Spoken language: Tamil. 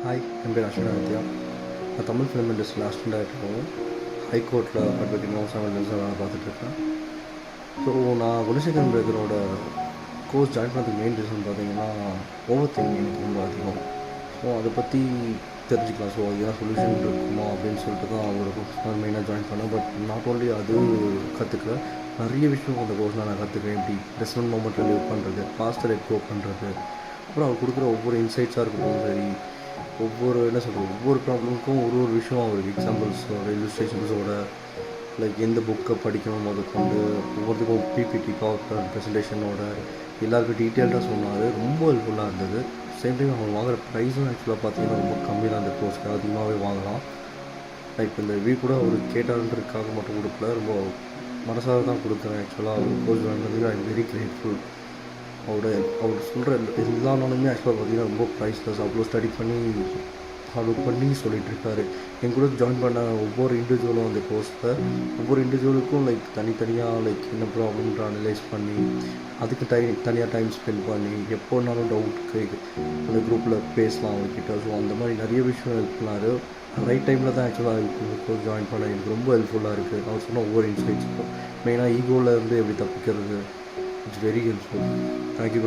ஹாய், என் பேர் அஸ்வின் ஆதித்யா. நான் தமிழ் ஃபிலிம் இண்டஸ்ட்ரியில் அசிஸ்டன்ட் ஆகிட்டுருக்கோம். ஹைகோர்ட்டில் அட்வொகேட் மோகன் வேலை பார்த்துட்ருக்கேன். ஸோ நான் குணசேகரன் பிரதரோட கோர்ஸ் ஜாயின் பண்ணுறதுக்கு மெயின் ரீசன் பார்த்தீங்கன்னா ஓவர் திங்கிங் எனக்கு ரொம்ப அதிகம். ஸோ அதை பற்றி தெரிஞ்சுக்கலாம். ஸோ அது ஏதாவது சொல்யூஷன் இருக்குமா அப்படின்னு சொல்லிட்டு தான் அவரோட கோர்ஸ் நான் மெயினாக ஜாயின் பண்ணேன். பட் நாட் ஓன்லி அது கற்றுக்கல, நிறைய விஷயம் அந்த கோர்ஸில் நான் கற்றுக்கிறேன். எப்படி ப்ரெசன்ட் மூமெண்ட்டில் லிவ் பண்ணுறது, பாஸ்ட்டை லெட் கோ பண்ணுறது, அப்புறம் அவர் கொடுக்குற ஒவ்வொரு இன்சைட்ஸாக இருக்கட்டும், சரி ஒவ்வொரு ப்ராப்ளமுக்கும் ஒரு விஷயம் அவருக்கு எக்ஸாம்பிள்ஸோட இல்லுஸ்ட்ரேஷன்ஸோட லைக் எந்த புக்கை படிக்கணும் முதற்கொண்டு ஒவ்வொருத்துக்கும் பிபிடி பவர் ப்ரெசன்டேஷனோட எல்லாருக்கும் டீட்டெயில்டாக சொன்னார். ரொம்ப ஹெல்ப்ஃபுல்லாக இருந்தது. சேம் டைம் அவங்க வாங்குகிற ப்ரைஸும் ஆக்சுவலாக பார்த்தீங்கன்னா ரொம்ப கம்மி தான். அந்த கோர்ஸ்க்கு அதிகமாகவே வாங்கலாம். லைக் இந்த ரிவ்யூ கூட அவர் கேட்டான்றதுக்காக மட்டும் கொடுக்கல, ரொம்ப மனசாக தான் கொடுக்குறேன். ஆக்சுவலாக அவர் கோர்ஸ் வாங்கினதுக்கு ஐ எம் வெரி கிரேட்ஃபுல். அவர் சொல்கிற எல்லாமே ஆக்சுவலாக பார்த்தீங்கன்னா ரொம்ப ப்ரைஸ்லெஸ். அவ்வளோ ஸ்டடி பண்ணி ஹார்ட் ஒர்க் பண்ணி சொல்லிகிட்ருக்காரு. என் கூட ஜாயின் பண்ண ஒவ்வொரு இண்டிவிஜுவலும் அந்த கோர்ஸில் ஒவ்வொரு இண்டிவிஜுவலுக்கும் லைக் தனித்தனியாக லைக் என்ன ப்ராப்ளம்ன்ற அனலைஸ் பண்ணி அதுக்கு தனியாக டைம் ஸ்பெண்ட் பண்ணி எப்போனாலும் டவுட்டுக்கு அந்த குரூப்பில் பேசலாம் அவங்கக்கிட்ட. ஸோ அந்த மாதிரி நிறைய விஷயம் ஹெல்ப் பண்ணார். ரைட் டைமில் தான் ஆக்சுவலாக கோர்ஸ் ஜாயின் பண்ண எனக்கு ரொம்ப ஹெல்ப்ஃபுல்லாக இருக்குது. அவர் சொன்ன ஒவ்வொரு இன்சைட்ஸுக்கும் மெயினாக ஈகோவில் இருந்து எப்படி தப்பிக்கிறது, இட்ஸ் வெரி ஹெல்ப்ஃபுல். தேங்க்யூ.